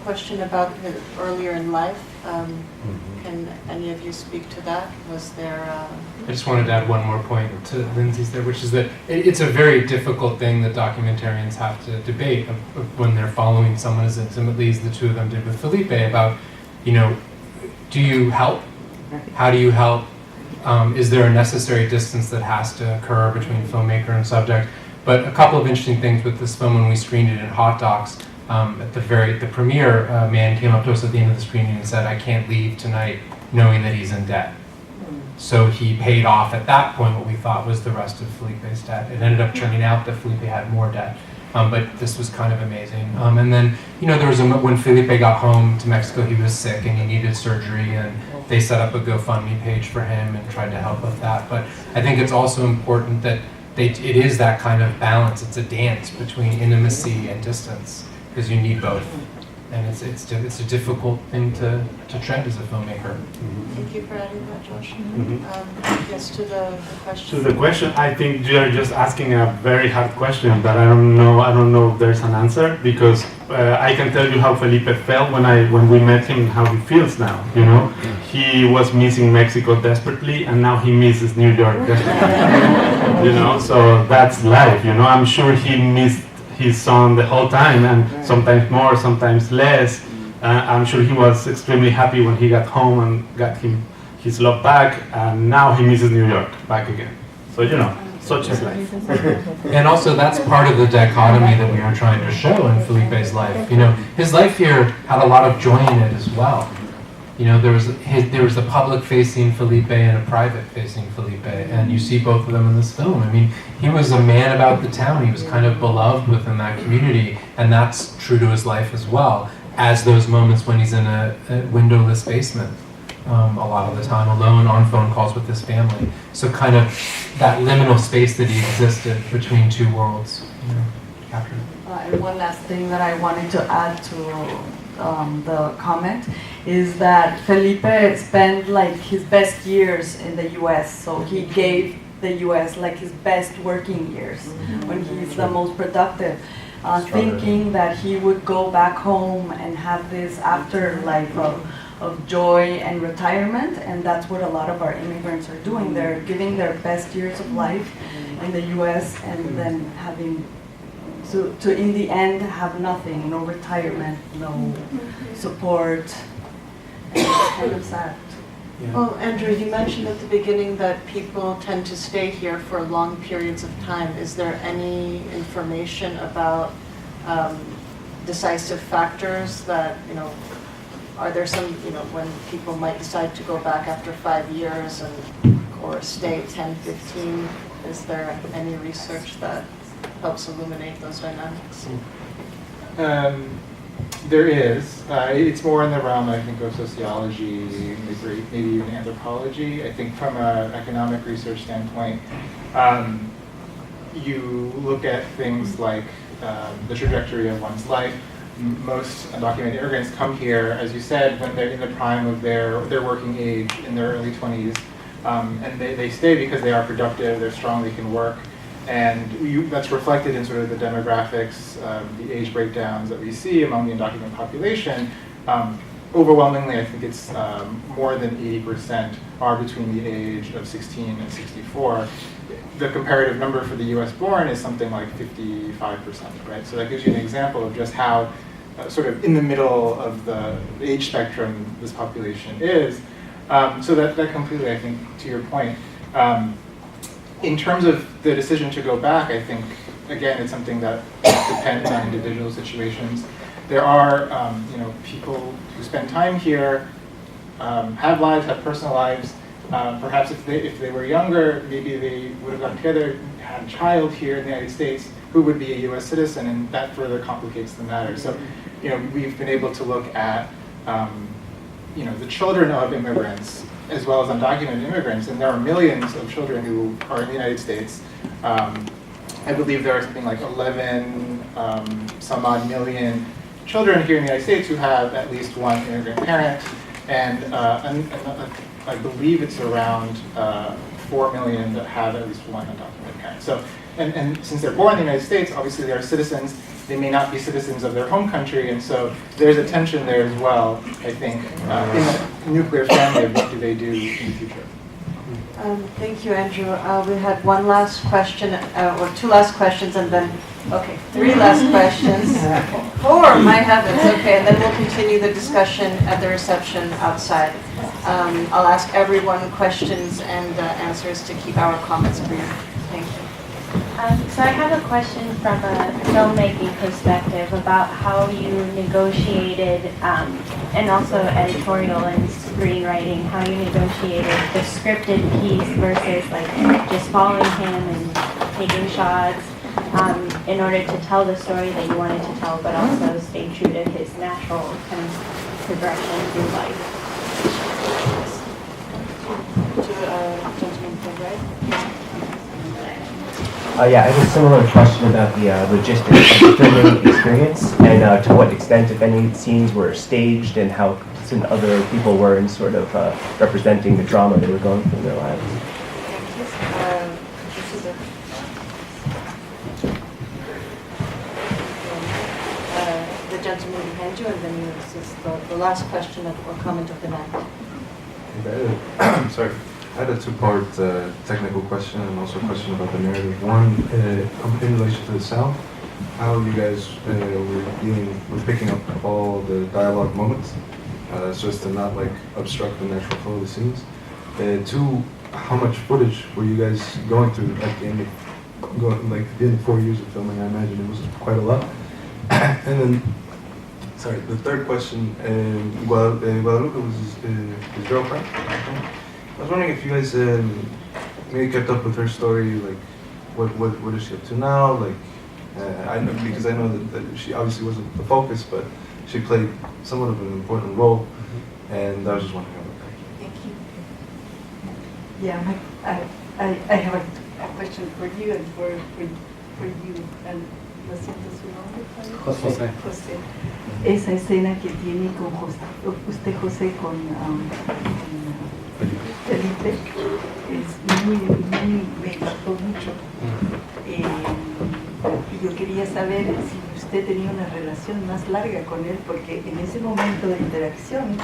question about earlier in life, can any of you speak to that? Was there... I just wanted to add one more point to Lindsey's there, which is that it's a very difficult thing that documentarians have to debate when they're following someone as intimately as the two of them did with Felipe about, do you help? How do you help? Is there a necessary distance that has to occur between filmmaker and subject? But a couple of interesting things with this film when we screened it in Hot Docs. At the premiere, a man came up to us at the end of the screening and said, "I can't leave tonight knowing that he's in debt." So he paid off at that point what we thought was the rest of Felipe's debt. It ended up turning out that Felipe had more debt. But this was kind of amazing. And then, there was when Felipe got home to Mexico, he was sick and he needed surgery, and they set up a GoFundMe page for him and tried to help with that. But I think it's also important that it is that kind of balance. It's a dance between intimacy and distance, because you need both. And it's a difficult thing to tread as a filmmaker. Thank you for adding that, Josh. Yes, to the question. To the question, I think you are just asking a very hard question, but I don't know if there's an answer, because I can tell you how Felipe felt when we met him and how he feels now. He was missing Mexico desperately, and now he misses New York desperately. So that's life. I'm sure he missed his son the whole time, and sometimes more, sometimes less. I'm sure he was extremely happy when he got home and got his love back, and now he misses New York back again. So such is life. And also that's part of the dichotomy that we are trying to show in Felipe's life. His life here had a lot of joy in it as well. There was a public-facing Felipe and a private-facing Felipe, and you see both of them in this film. I mean, he was a man about the town. He was kind of beloved within that community, and that's true to his life as well, as those moments when he's in a windowless basement, a lot of the time, alone on phone calls with his family. So kind of that liminal space that he existed between two worlds, captured. And one last thing that I wanted to add to the comment is that Felipe spent his best years in the U.S. So he gave the U.S. his best working years when he's the most productive, thinking that he would go back home and have this afterlife of joy and retirement. And that's what a lot of our immigrants are doing. They're giving their best years of life in the U.S. and then having to in the end have nothing, no retirement, no support. And it's kind of sad. Yeah. Well, Andrew, you mentioned at the beginning that people tend to stay here for long periods of time. Is there any information about decisive factors that, are there some, when people might decide to go back after 5 years or stay 10, 15, is there any research that helps illuminate those dynamics? There is. It's more in the realm, I think, of sociology, maybe even anthropology. I think from an economic research standpoint, you look at things like the trajectory of one's life. Most undocumented immigrants come here, as you said, when they're in the prime of their working age, in their early 20s, and they stay because they are productive, they're strong, they can work. And that's reflected in sort of the demographics, the age breakdowns that we see among the undocumented population. Overwhelmingly, I think it's more than 80% are between the age of 16 and 64. The comparative number for the US born is something like 55%, right? So that gives you an example of just how sort of in the middle of the age spectrum this population is. So that completely, I think, to your point, in terms of the decision to go back, I think, again, it's something that depends on individual situations. There are, people who spend time here, have lives, have personal lives. Perhaps if they were younger, maybe they would have gotten together, had a child here in the United States who would be a U.S. citizen, and that further complicates the matter. So, we've been able to look at, the children of immigrants as well as undocumented immigrants, and there are millions of children who are in the United States. I believe there are something like 11 some odd million children here in the United States who have at least one immigrant parent, and I believe it's around 4 million that have at least one undocumented parent. So, and since they're born in the United States, obviously they are citizens. They may not be citizens of their home country, and so there's a tension there as well, I think, in the nuclear family of what do they do in the future. Thank you, Andrew. We had one last question, or two last questions, and then, okay, 3 last questions. 4, my heavens, okay, and then we'll continue the discussion at the reception outside. I'll ask everyone questions and answers to keep our comments brief. Thank you. So I have a question from a filmmaking perspective about how you negotiated, and also editorial and screenwriting, how you negotiated the scripted piece versus like just following him and taking shots in order to tell the story that you wanted to tell, but also stay true to his natural kind of progression through life. Yeah, I have a similar question about the logistics of the filming experience, and to what extent, if any, scenes were staged, and how some other people were in sort of representing the drama they were going through in their lives. The gentleman behind you, and then this is the last question or comment of the night. Sorry. I had a 2-part technical question and also a question about the narrative. One, in relation to the sound, how you guys were picking up all the dialogue moments, so as to not like obstruct the natural flow of the scenes. 2, how much footage were you guys going through at the end of 4 years of filming? I imagine it was quite a lot. And then, sorry, the third question, Guadalupe was his girlfriend. I was wondering if you guys maybe kept up with her story, like what is she up to now? Like I know, because I know that she obviously wasn't the focus, but she played somewhat of an important role, and I was just wondering about that. Thank you. Yeah, I have a question for you and for you, and lo siento su nombre. José. José. Esa escena que tiene con José con Felipe es muy, me impactó mucho. Yo quería saber si usted tenía una relación más larga con él, porque en ese momento de interacción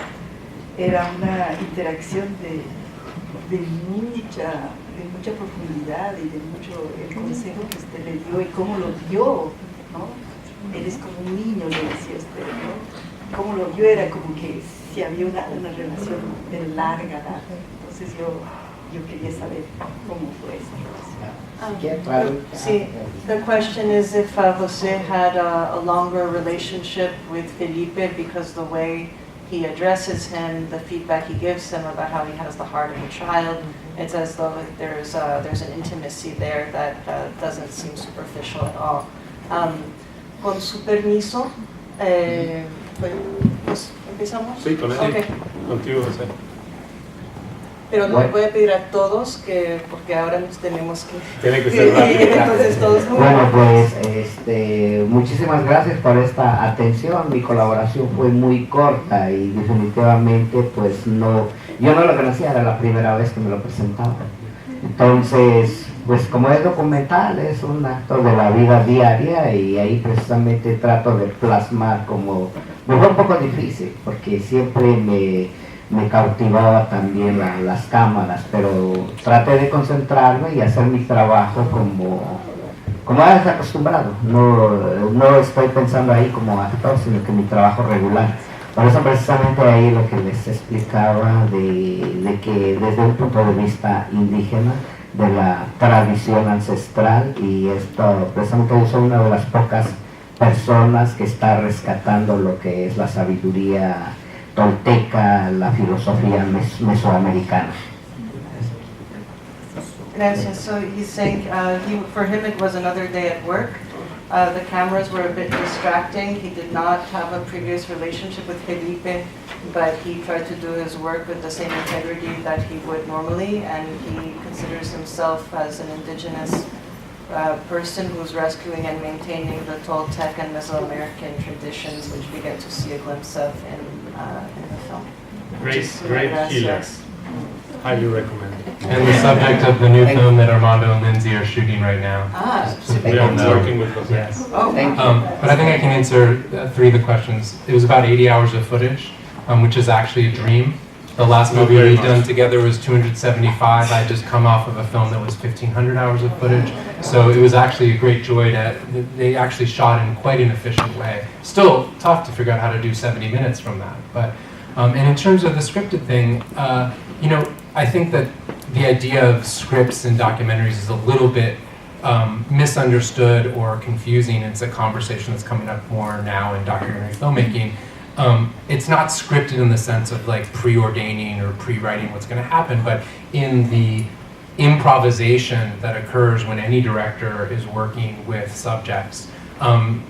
era una interacción de mucha profundidad y de mucho el consejo que usted le dio y cómo lo dio, ¿no? Eres como un niño, le decía usted, ¿no? Cómo lo vio era como que si había una relación de larga edad. Entonces yo yo quería saber cómo fue eso. See, the question is if Jose had a longer relationship with Felipe because the way he addresses him, the feedback he gives him about how he has the heart of a child, it's as though there's an intimacy there that doesn't seem superficial at all. Con su permiso, pues empezamos. Sí, con él. Okay. Contigo, José. Pero no voy a pedir a todos que, porque ahora nos tenemos que... Tiene que ser rápido. Entonces todos muy Bueno, pues muchísimas gracias por esta atención. Mi colaboración fue muy corta y definitivamente pues no, yo no lo conocía, era la primera vez que me lo presentaba. Entonces, pues como es documental, es un acto de la vida diaria y ahí precisamente trato de plasmar como... Me fue un poco difícil porque siempre me cautivaba también las cámaras, pero traté de concentrarme y hacer mi trabajo como eres acostumbrado. No estoy pensando ahí como actor, sino que mi trabajo regular. Por eso precisamente ahí lo que les explicaba de que desde un punto de vista indígena, de la tradición ancestral, y esto precisamente yo soy una de las pocas personas que está rescatando lo que es la sabiduría tolteca, la filosofía mesoamericana. Gracias. So he's saying for him it was another day at work. The cameras were a bit distracting. He did not have a previous relationship with Felipe, but he tried to do his work with the same integrity that he would normally, and he considers himself as an indigenous person who's rescuing and maintaining the Toltec and Mesoamerican traditions, which we get to see a glimpse of in the film. Great healer. Highly recommend. And the subject of the new film that Armando and Lindsey are shooting right now. So we are working with Jose. Yes. Oh, thank you. But I think I can answer 3 of the questions. It was about 80 hours of footage, which is actually a dream. The last movie we'd done together was 275. I just come off of a film that was 1,500 hours of footage. So it was actually a great joy they actually shot in quite an efficient way. Still tough to figure out how to do 70 minutes from that. But, and in terms of the scripted thing, I think that the idea of scripts and documentaries is a little bit misunderstood or confusing. It's a conversation that's coming up more now in documentary filmmaking. It's not scripted in the sense of like preordaining or pre-writing what's going to happen, but in the improvisation that occurs when any director is working with subjects.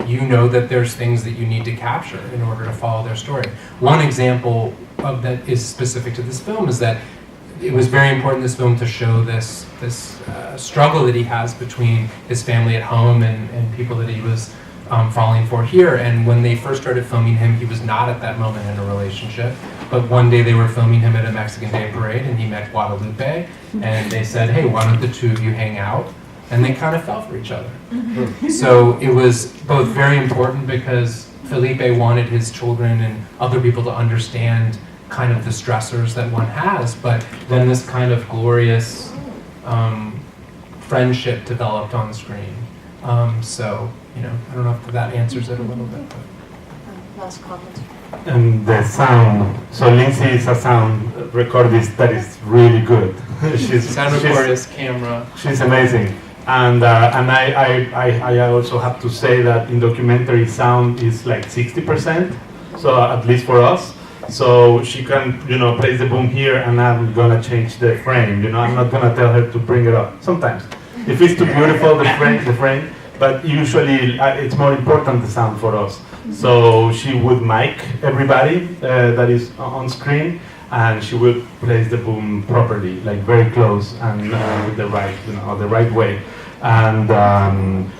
You know that there's things that you need to capture in order to follow their story. One example of that is specific to this film is that it was very important in this film to show this struggle that he has between his family at home and people that he was falling for here. And when they first started filming him, he was not at that moment in a relationship. But one day they were filming him at a Mexican Day parade and he met Guadalupe and they said, hey, why don't the two of you hang out? And they kind of fell for each other. So it was both very important because Felipe wanted his children and other people to understand kind of the stressors that one has, but then this kind of glorious friendship developed on screen. So, I don't know if that answers it a little bit. But. Last comment. And the sound. So Lindsey is a sound recordist that is really good. Sound recordist, camera. She's amazing. And I also have to say that in documentary sound is like 60%. So at least for us. So she can, place the boom here and I'm gonna change the frame. I'm not gonna tell her to bring it up. Sometimes. If it's too beautiful, the frame. But usually it's more important the sound for us. So she would mic everybody that is on screen and she would place the boom properly, like very close and with the right, the right way. And I'm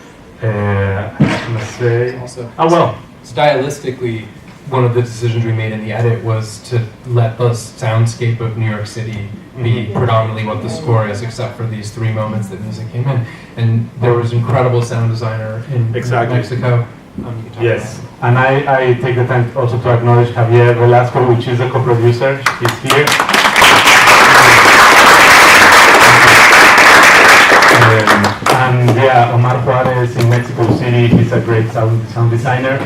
gonna say, also, well. Stylistically, one of the decisions we made in the edit was to let the soundscape of New York City be predominantly what the score is, except for these 3 moments that music came in. And there was incredible sound designer in Mexico. Yes, and I take the time also to acknowledge Javier Velasco, which is a co-producer. He's here. And yeah, Omar Juarez in Mexico City, he's a great sound designer.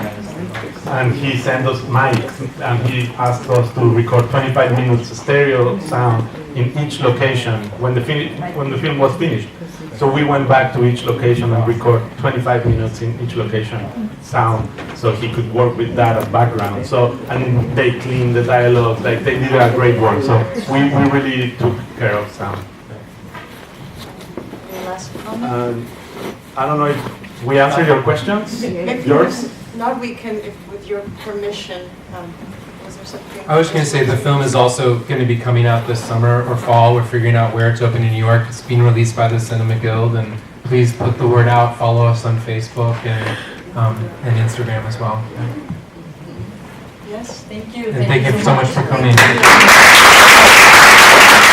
And he sent us mics and he asked us to record 25 minutes stereo sound in each location when the film was finished. So we went back to each location and record 25 minutes in each location sound, so he could work with that as background. So, and they cleaned the dialogue, like they did a great work. So we really took care of sound. Any last comment? I don't know if we answered your questions. If Yours? not, we can, if, with your permission, was there something? I was going to say the film is also going to be coming out this summer or fall. We're figuring out where to open in New York. It's being released by the Cinema Guild, and please put the word out. Follow us on Facebook and Instagram as well. Yes, thank you. And thank you so much for coming. Thank you.